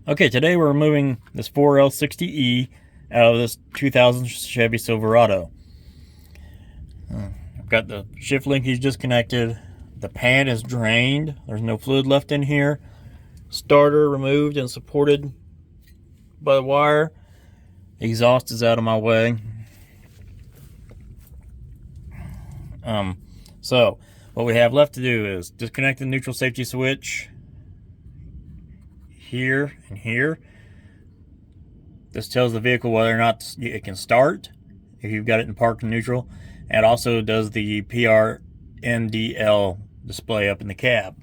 Okay, today we're removing this 4L60E out of this 2000 Chevy Silverado. I've got the shift linkage disconnected. The pan is drained. There's no fluid left in here. Starter removed and supported by the wire. Exhaust is out of my way. So what we have left to do is disconnect the neutral safety switch here and here. This tells the vehicle whether or not it can start if you've got it in park and neutral, and also does the PRNDL display up in the cab.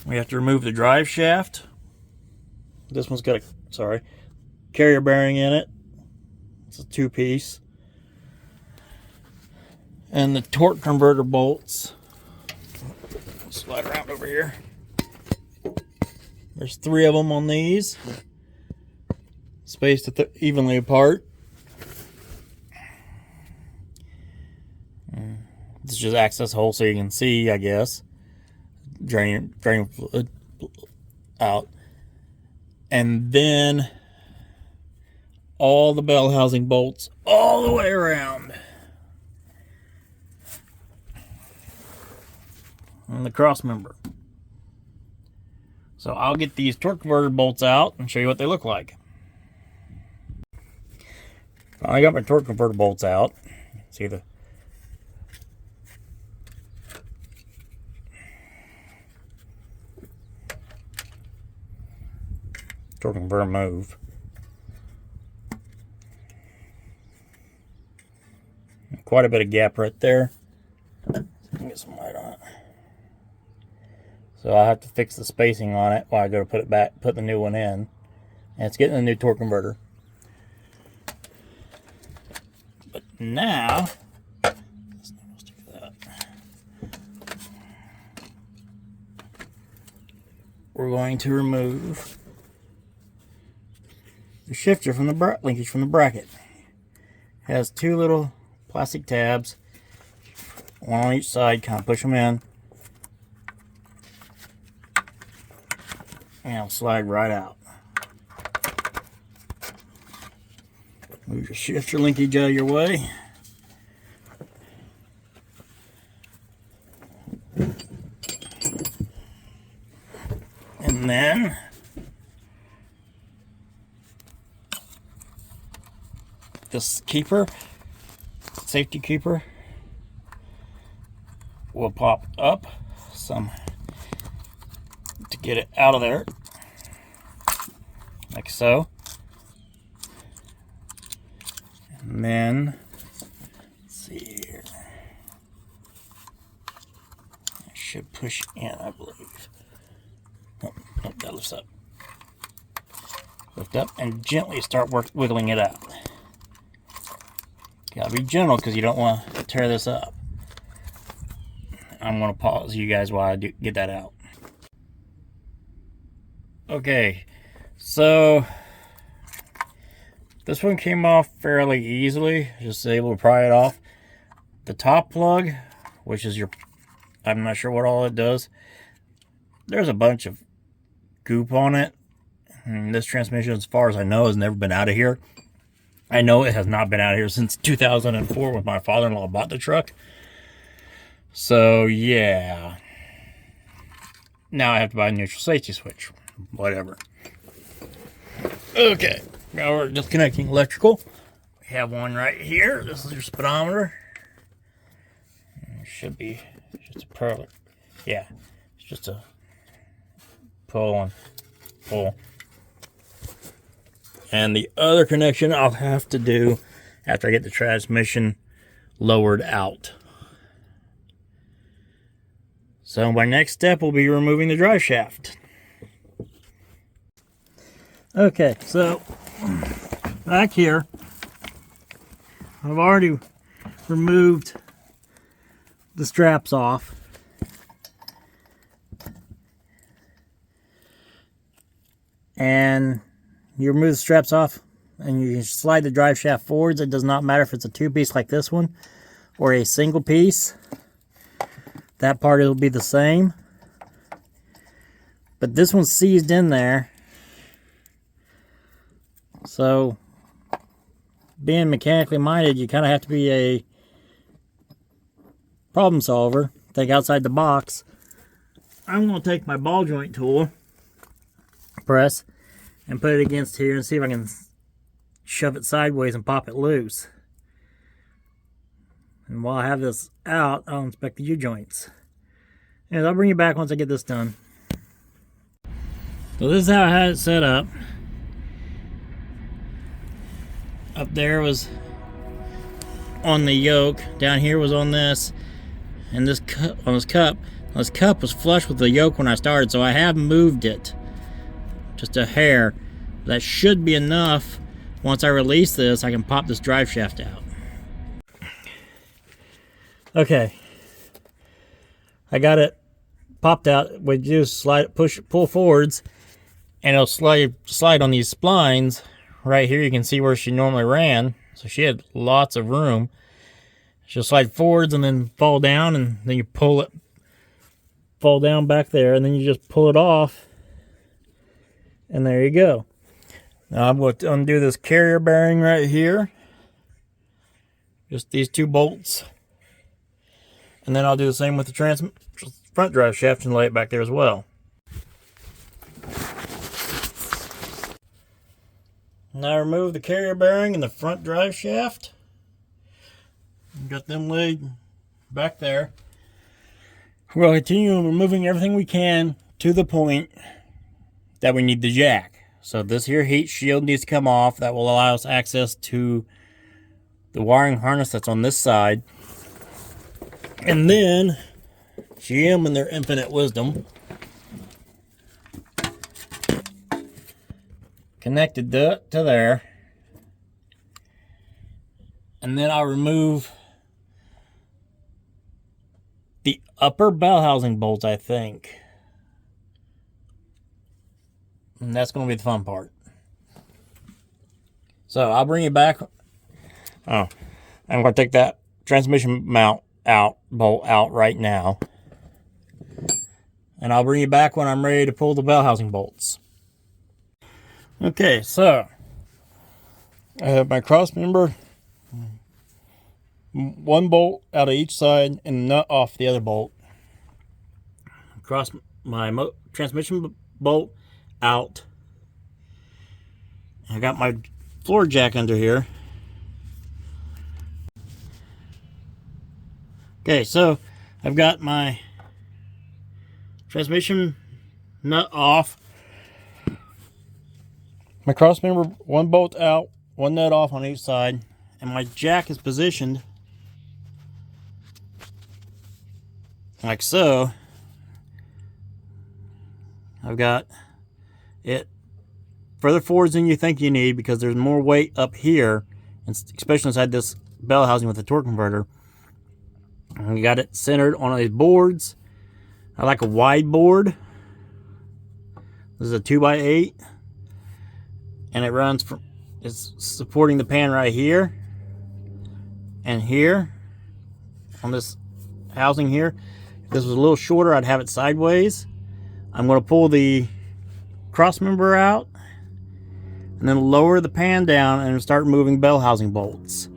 We have to remove the drive shaft. This one's got a carrier bearing in it. It's a two-piece. And the torque converter bolts. Slide around over here. There's 3 of them on these, spaced evenly apart. This is just access hole so you can see, I guess, drain fluid out. And then all the bell housing bolts all the way around. And the cross member. So I'll get these torque converter bolts out and show you what they look like. I got my torque converter bolts out. See the torque converter move. Quite a bit of gap right there. Get some light on it. So I'll have to fix the spacing on it while I go to put it back, put the new one in. And it's getting a new torque converter. But now, we're going to remove the shifter from the linkage from the bracket. It has 2 little plastic tabs, one on each side, kind of push them in. And it'll slide right out. Move your shifter linkage out of your way. And then this keeper, safety keeper, will pop up some to get it out of there, like so. And then, let's see here, it should push in, I believe. Oh, that lifts up. Lift up and gently start wiggling it out. Gotta be gentle because you don't want to tear this up. I'm going to pause you guys while I get that out. Okay, so this one came off fairly easily. Just able to pry it off. The top plug, which is I'm not sure what all it does. There's a bunch of goop on it. And this transmission, as far as I know, has never been out of here. I know it has not been out of here since 2004 when my father-in-law bought the truck. So, yeah. Now I have to buy a neutral safety switch. Whatever. Okay, now we're disconnecting electrical. We have one right here. This is your speedometer. It should be just a pearl. Yeah, it's just a pull. And the other connection I'll have to do after I get the transmission lowered out. So my next step will be removing the drive shaft. Okay, so back here, I've already removed the straps off. And you remove the straps off and you slide the drive shaft forwards. It does not matter if it's a 2-piece like this one or a single piece. That part will be the same. But this one's seized in there So, being mechanically minded, you kind of have to be a problem solver. Think outside the box. I'm going to take my ball joint tool, press, and put it against here and see if I can shove it sideways and pop it loose. And while I have this out, I'll inspect the U-joints. And I'll bring you back once I get this done. So this is how I had it set up. Up there was on the yoke. Down here was on this. And this cup, on this cup. This cup was flush with the yoke when I started, so I have moved it. Just a hair. That should be enough. Once I release this, I can pop this drive shaft out. Okay. I got it popped out. We just slide, pull forwards, and it'll slide on these splines. Right here, you can see where she normally ran. So she had lots of room. She'll slide forwards and then fall down, and then you pull it, fall down back there, and then you just pull it off, and there you go. Now I'm going to undo this carrier bearing right here. Just these two bolts. And then I'll do the same with the front drive shaft and lay it back there as well. Now remove the carrier bearing and the front drive shaft. Got them laid back there. We'll continue removing everything we can to the point that we need the jack. So this here heat shield needs to come off. That will allow us access to the wiring harness that's on this side. And then GM in their infinite wisdom connected to there. And then I'll remove the upper bell housing bolts, I think. And that's going to be the fun part. So I'll bring you back. Oh, I'm going to take that transmission mount bolt out right now. And I'll bring you back when I'm ready to pull the bell housing bolts. Okay, so I have my cross member, one bolt out of each side and nut off the other bolt. Cross my transmission bolt out. I got my floor jack under here. Okay, so I've got my transmission nut off. My cross member, one bolt out, one nut off on each side, and my jack is positioned like so. I've got it further forwards than you think you need because there's more weight up here, and especially inside this bell housing with the torque converter. And we got it centered on these boards. I like a wide board. This is a 2x8, and it runs from, it's supporting the pan right here and here on this housing here. If this was a little shorter, I'd have it sideways. I'm going to pull the cross member out and then lower the pan down and start moving bell housing bolts.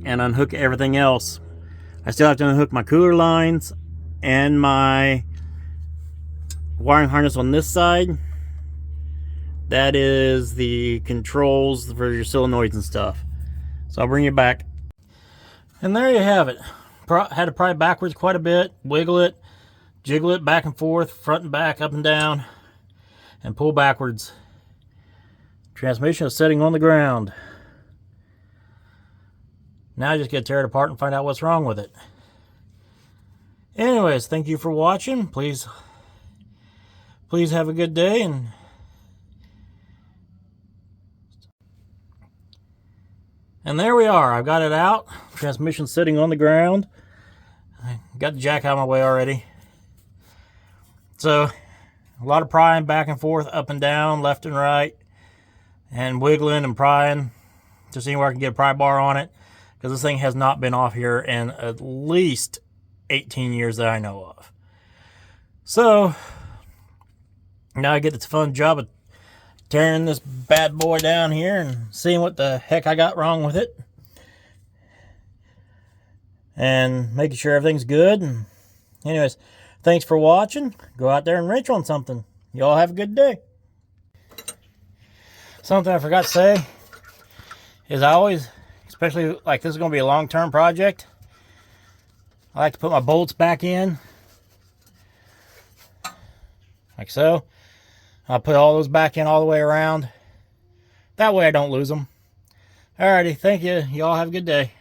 And unhook everything else. I still have to unhook my cooler lines and my wiring harness on this side. That is the controls for your solenoids and stuff. So I'll bring you back. And there you have it. Had to pry backwards quite a bit, wiggle it, jiggle it back and forth, front and back, up and down, and pull backwards. Transmission is sitting on the ground. Now I just get to tear it apart and find out what's wrong with it. Anyways, thank you for watching. Please have a good day. And there we are. I've got it out. Transmission sitting on the ground. I got the jack out of my way already. So, a lot of prying back and forth, up and down, left and right, and wiggling and prying to see where I can get a pry bar on it. Because this thing has not been off here in at least 18 years that I know of. So, Now I get this fun job of tearing this bad boy down here and seeing what the heck I got wrong with it. And making sure everything's good. And anyways, thanks for watching. Go out there and wrench on something. Y'all have a good day. Something I forgot to say is I always, especially like this is going to be a long-term project, I like to put my bolts back in. Like so. I'll put all those back in all the way around. That way I don't lose them. Alrighty, thank you. Y'all have a good day.